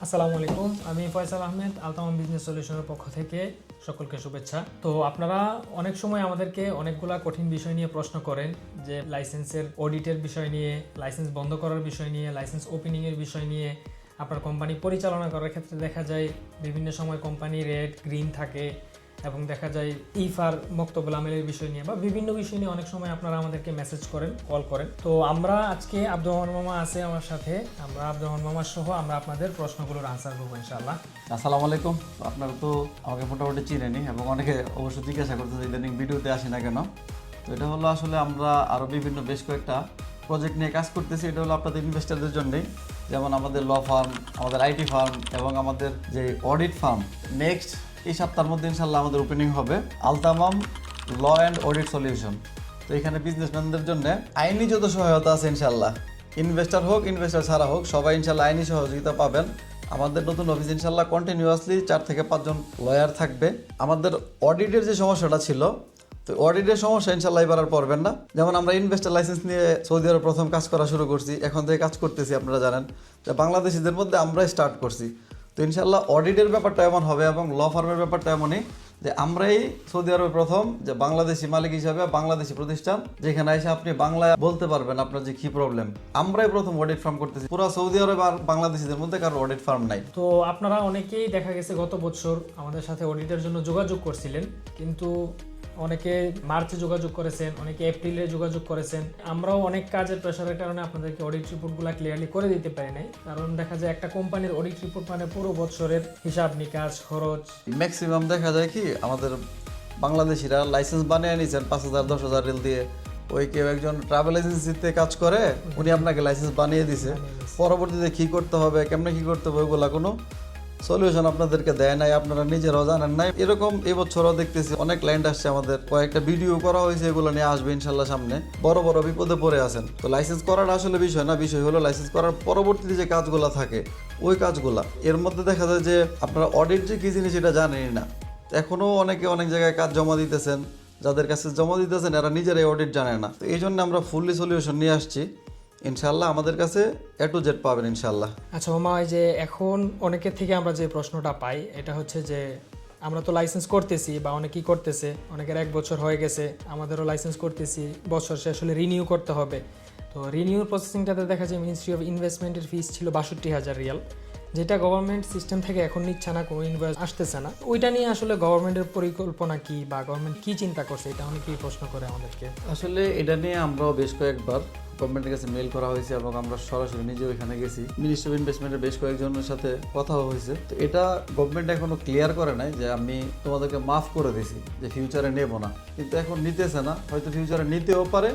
আসসালামু আলাইকুম, আমি ফয়সাল আহমেদ, আলতামা বিজনেস সলিউশনের পক্ষ থেকে সকলকে শুভেচ্ছা। তো আপনারা অনেক সময় আমাদেরকে অনেকগুলা কঠিন বিষয় নিয়ে প্রশ্ন করেন, যে লাইসেন্সের অডিটের বিষয় নিয়ে, লাইসেন্স বন্ধ করার বিষয় নিয়ে, লাইসেন্স ওপেনিংয়ের বিষয় নিয়ে। আপনার কোম্পানি পরিচালনা করার ক্ষেত্রে দেখা যায় বিভিন্ন সময় কোম্পানি রেড গ্রিন থাকে, এবং দেখা যায় ইফার মক্তবুল আমেলের বিষয় নিয়ে বা বিভিন্ন বিষয় নিয়ে অনেক সময় আপনারা আমাদেরকে মেসেজ করেন, কল করেন। তো আমরা আজকে আব্দুর রহমান মামা আছে আমার সাথে, আমরা আব্দুর রহমান মামার সহ আমরা আপনাদের প্রশ্নগুলোর আনসার করবো ইনশাআল্লাহ। আসসালামু আলাইকুম। আপনারা তো আমাকে মোটামুটি চিনেনি এবং অনেকে অবশ্যই জিজ্ঞাসা করতেছে ইদানিং ভিডিওতে আসি না কেন। তো এটা হলো আসলে আমরা আরও বিভিন্ন বেশ কয়েকটা প্রজেক্ট নিয়ে কাজ করতেছি। এটা হলো আপনাদের ইনভেস্টারদের জন্যই, যেমন আমাদের ল ফার্ম, আমাদের আইটি ফার্ম এবং আমাদের যে অডিট ফার্ম। নেক্সট এই সপ্তাহের মধ্যে ইনশাল্লাহ আমাদের ওপেনিং হবে আলতামাম ল অ্যান্ড অডিট সলিউশন। তো এখানে বিজনেসম্যানদের জন্য আইনি যত সহায়তা আছে ইনশাল্লাহ, ইনভেস্টার হোক ইনভেস্টার ছাড়া হোক, সবাই ইনশাল্লাহ আইনি সহযোগিতা পাবেন। আমাদের নতুন অফিস ইনশাল্লাহ কন্টিনিউয়াসলি 4 থেকে 5 জন লয়ার থাকবে। আমাদের অডিটের যে সমস্যাটা ছিল, তো অডিটের সমস্যা ইনশাল্লাহ এবার আর পড়বেন না। যেমন আমরা ইনভেস্টার লাইসেন্স নিয়ে সৌদি আরব প্রথম কাজ করা শুরু করছি, এখন থেকে কাজ করতেছি। আপনারা জানেন যে বাংলাদেশিদের মধ্যে আমরাই স্টার্ট করছি। তো ইনশাল্লাহ অডিটের ব্যাপারটা এমন হবে এবং ল ফার্মের ব্যাপারটা এমনই যে আমরাই সৌদি আরবে প্রথম যে বাংলাদেশি মালিক হিসাবে, বাংলাদেশি প্রতিষ্ঠান যেখানে এসে আপনি বাংলায় বলতে পারবেন আপনার যে কি প্রবলেম। আমরাই প্রথম অডিট ফার্ম করতেছি পুরো সৌদি আরব আর বাংলাদেশিদের মধ্যে কারো অডিট ফার্ম নাই। তো আপনারা অনেকেই দেখা গেছে গত বছর আমাদের সাথে অডিটের জন্য যোগাযোগ করছিলেন, কিন্তু অনেকে মার্চে যোগাযোগ করেছেন, অনেকে এপ্রিলে যোগাযোগ করেছেন। আমরাও অনেক কাজের প্রেশারের কারণে আপনাদেরকে অডিট রিপোর্টগুলো ক্লিয়ারলি করে দিতে পারি নাই। কারণ দেখা যায় একটা কোম্পানির অডিট রিপোর্ট মানে পুরো বছরের হিসাব নিকাশ, খরচ। ম্যাক্সিমাম দেখা যায় কি আমাদের বাংলাদেশিরা লাইসেন্স বানিয়ে নিয়েছেন 5,000 10,000 রিল দিয়ে। ওই কেউ একজন ট্রাভেল এজেন্সিতে কাজ করে, উনি আপনাকে লাইসেন্স বানিয়ে দিছে। পরবর্তীতে কী করতে হবে, কেমনে কী করতে হবে, ওগুলা কোনো সলিউশন আপনাদেরকে দেয় নাই, আপনারা নিজেরাও জানেন নাই। এরকম এবছরও দেখতেছি অনেক ক্লায়েন্ট আসছে আমাদের, কয়েকটা ভিডিও করা হয়েছে, এগুলো নিয়ে আসবে ইনশাল্লাহ সামনে। বড় বড় বিপদে পড়ে আছেন। তো লাইসেন্স করাটা আসলে বিষয় না, বিষয় হলো লাইসেন্স করার পরবর্তীতে যে কাজগুলো থাকে ওই কাজগুলা। এর মধ্যে দেখা যায় যে আপনারা অডিট যে কী জিনিস এটা জানেনই না। এখনও অনেকে অনেক জায়গায় কাজ জমা দিতেছেন, যাদের কাছে জমা দিতেছেন এরা নিজেরাই অডিট জানে না। তো এই জন্য আমরা ফুললি সলিউশন নিয়ে আসছি ইনশাল্লাহ। আমাদের কাছে A to Z পাবেন ইনশাল্লাহ। আচ্ছা মামা, এই যে এখন অনেকের থেকে আমরা যে প্রশ্নটা পাই এটা হচ্ছে যে আমরা তো লাইসেন্স করতেছি বা অনেকেই করতেছে, অনেকের 1 বছর হয়ে গেছে, আমাদেরও লাইসেন্স করতেছি, বছর শেষ হলে রিনিউ করতে হবে। তো রিনিউর প্রসেসিংটাতে দেখা যায় মিনিস্ট্রি অফ ইনভেস্টমেন্টের ফিস ছিল 62,000 রিয়াল, যেটা গভর্নমেন্ট সিস্টেম থেকে এখন নিচ্ছে না, কোনো ইনভয়েস আসতেছে না। ওইটা নিয়ে আসলে গভর্নমেন্টের পরিকল্পনা কি বা গভর্নমেন্ট কি চিন্তা করছে, এটা অনেকেই প্রশ্ন করে আমাদেরকে। আসলে এটা নিয়ে আমরাও বেশ কয়েকবার গভর্নমেন্টের কাছে মেল করা হয়েছে এবং আমরা সরাসরি নিজেও এখানে গেছি। মিনিস্ট্রি অফ ইনভেস্টমেন্টের বেশ কয়েকজনের সাথে কথাও হয়েছে। তো এটা গভর্নমেন্ট এখনো ক্লিয়ার করে নাই যে আমি তোমাদেরকে মাফ করে দিছি, যে ফিউচারে নেব না। কিন্তু এখন নিতেছে না, হয়তো ফিউচারে নিতেও পারে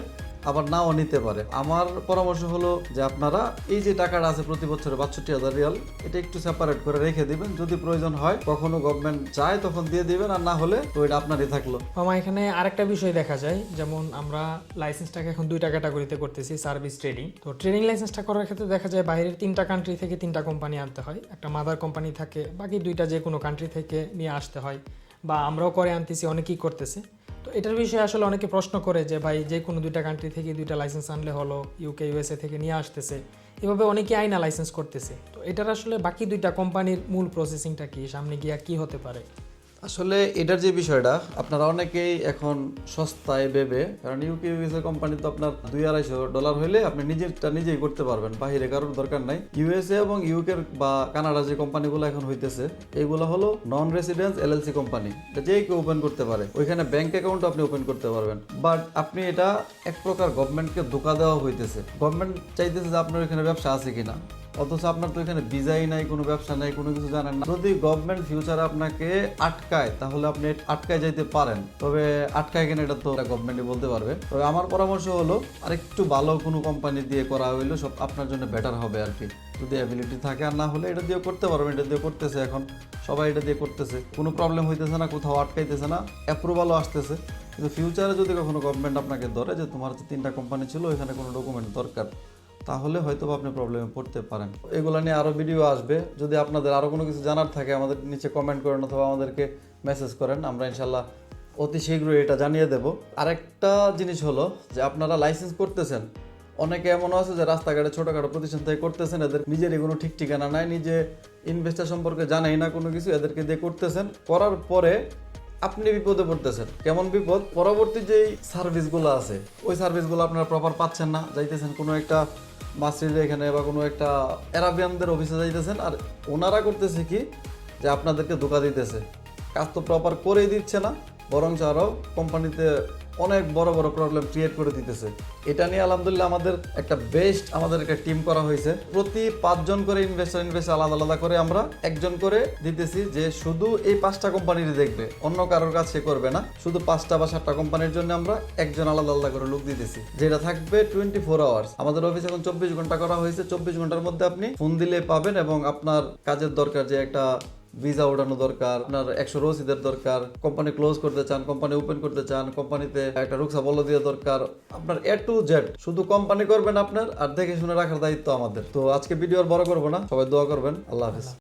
আবার নাও নিতে পারে। আমার পরামর্শ হলো যে আপনারা এই যে টাকাটা আছে প্রতি বছরে 62,000 রিয়াল, এটা একটু সেপারেট করে রেখে দিবেন। যদি প্রয়োজন হয় কখনো গভর্নমেন্ট চায় তখন দিয়ে দিবেন, আর না হলে তো এটা আপনারই থাকলো। মামা এখানে আরেকটা বিষয় দেখা যায়, যেমন আমরা লাইসেন্সটাকে এখন 2টা ক্যাটাগরিতে করতেছি, সার্ভিস ট্রেডিং। তো ট্রেডিং লাইসেন্সটা করার ক্ষেত্রে দেখা যায় বাইরের 3টা কান্ট্রি থেকে 3টা কোম্পানি আনতে হয়, একটা মাদার কোম্পানি থাকে, বাকি 2টা যে কোনো কান্ট্রি থেকে নিয়ে আসতে হয়, বা আমরাও করে আনতেছি, অনেকেই করতেছে। তো এটার বিষয়ে আসলে অনেকে প্রশ্ন করে যে ভাই যে কোনো 2টা কান্ট্রি থেকে 2টা লাইসেন্স আনলে হলো, UK USA থেকে নিয়ে আসতেছে, এভাবে অনেকে আইনা লাইসেন্স করতেছে। তো এটার আসলে বাকি 2টা কোম্পানির মূল প্রসেসিংটা কি, সামনে গিয়া কি হতে পারে? আসলে এটার যে বিষয়টা আপনারা অনেকেই এখন সস্তায় ভেবে, কারণ ইউকে ইউএসএ কোম্পানি তো আপনার $200-250 হইলে আপনি নিজেরটা নিজেই করতে পারবেন, বাহিরে কারোর দরকার নাই। ইউএসএ এবং ইউকে বা কানাডা যে কোম্পানিগুলো এখন হইতেছে এগুলো হলো নন রেসিডেন্স LLC কোম্পানি, যে কেউ ওপেন করতে পারে, ওইখানে ব্যাংক অ্যাকাউন্ট আপনি ওপেন করতে পারবেন। বাট আপনি এটা এক প্রকার গভর্নমেন্টকে ধোঁকা দেওয়া হইতেছে। গভর্নমেন্ট চাইতেছে যে আপনার এখানে ব্যবসা আছে কিনা, অথচ আপনার তো এখানে ভিসাই নাই, কোনো ব্যবসা নাই, কোনো কিছু জানেন না। যদি গভর্নমেন্ট ফিউচারে আপনাকে আটকায় তাহলে আপনি আটকায় যাইতে পারেন, তবে আটকায় কেন এটা তো গভর্নমেন্টই বলতে পারবে। তবে আমার পরামর্শ হলো আরেকটু ভালো কোনো কোম্পানি দিয়ে করা হইলে সব আপনার জন্য বেটার হবে আর কি, যদি অ্যাবিলিটি থাকে। আর না হলে এটা দিয়ে করতে পারবেন, এটা দিয়ে করতেছে এখন সবাই, এটা দিয়ে করতেছে, কোনো প্রবলেম হইতেছে না, কোথাও আটকাইতেছে না, অ্যাপ্রুভালও আসতেছে। কিন্তু ফিউচারে যদি কখনো গভর্নমেন্ট আপনাকে ধরে যে তোমার যে 3টা কোম্পানি ছিল এখানে কোনো ডকুমেন্ট দরকার, তাহলে হয়তো আপনি প্রবলেমে পড়তে পারেন। এগুলো নিয়ে আরও ভিডিও আসবে। যদি আপনাদের আরও কোনো কিছু জানার থাকে আমাদের নিচে কমেন্ট করেন অথবা আমাদেরকে মেসেজ করেন, আমরা ইনশাল্লাহ অতি শীঘ্রই এটা জানিয়ে দেব। আরেকটা জিনিস হলো যে আপনারা লাইসেন্স করতেছেন, অনেকে এমনও আছে যে রাস্তাঘাটে ছোটখাটো প্রতিষ্ঠান থেকে করতেছেন, এদের নিজেরই কোনো ঠিক ঠিকানা নাই, নিজে ইনভেস্টার সম্পর্কে জানেই না কোনো কিছু, এদেরকে দিয়ে করতেছেন, করার পরে আপনি বিপদে পড়তেছেন। কেমন বিপদ? পরবর্তী যেই সার্ভিসগুলো আছে ওই সার্ভিসগুলো আপনারা প্রপার পাচ্ছেন না, যাইতেছেন কোনো একটা মাসরির এখানে বা কোনো একটা অ্যারাবিয়ানদের অফিসে যাইতেছেন, আর ওনারা করতেছে কি যে আপনাদেরকে ধোকা দিতেছে, কাজ তো প্রপার করেই দিচ্ছে না, বরং আরও কোম্পানিতে অনেক বড় বড় প্রবলেম ক্রিয়েট করে দিতেছে। এটা নিয়ে আলহামদুলিল্লাহ আমাদের একটা আমাদের একটা টিম করা হয়েছে। প্রতি 5 জন করে ইনভেস্টার আলাদা আলাদা করে আমরা একজন করে দিতেছি, যে শুধু এই 5টা কোম্পানির দেখবে, অন্য কারোর কাজ সে করবে না। শুধু 5টা বা 7টা কোম্পানির জন্য আমরা একজন আলাদা আলাদা করে লোক দিতেছি, যেটা থাকবে 24 আওয়ার্স। আমাদের অফিস এখন 24 ঘন্টা করা হয়েছে। 24 ঘন্টার মধ্যে আপনি ফোন দিলে পাবেন, এবং আপনার কাজের দরকার, যে একটা ভিসা ওঠানো দরকার, আপনার 100 রসিদের দরকার, কোম্পানি ক্লোজ করতে চান, কোম্পানি ওপেন করতে চান, কোম্পানিতে একটা রুকসা বল দিয়ে দরকার, আপনার A to Z শুধু কোম্পানি করবেন আপনার, আর দেখে শুনে রাখার দায়িত্ব আমাদের। তো আজকে ভিডিও আর বড় করবো না, সবাই দোয়া করবেন। আল্লাহ হাফেজ।